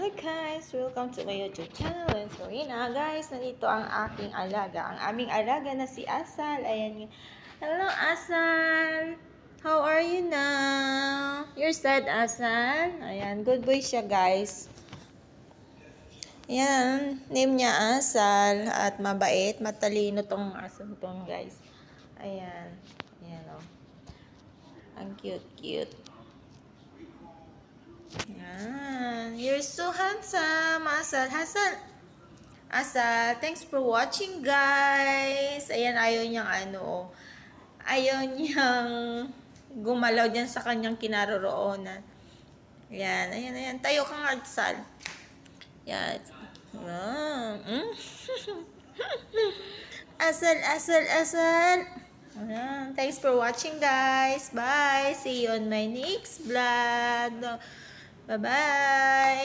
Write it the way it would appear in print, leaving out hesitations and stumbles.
Hello guys! Welcome to my YouTube channel. And so yun guys, nandito ang aking alaga. Ang aming alaga na si Asal. Ayan. Hello Asal! How are you now? You're sad, Asal? Ayan, good boy siya guys. Ayan, name niya Asal. At mabait, matalino tong aso tong guys. Ayan. Ayan o. Ang cute. Yan. You're so handsome, Asal. Asal, thanks for watching, guys. Ayan, ayaw niyang ayaw niyang gumalaw dyan sa kanyang kinaroroonan. Ayan. Tayo ka nga, Asal. Yan. Asal. Ayan. Thanks for watching, guys. Bye. See you on my next vlog. Bye-bye.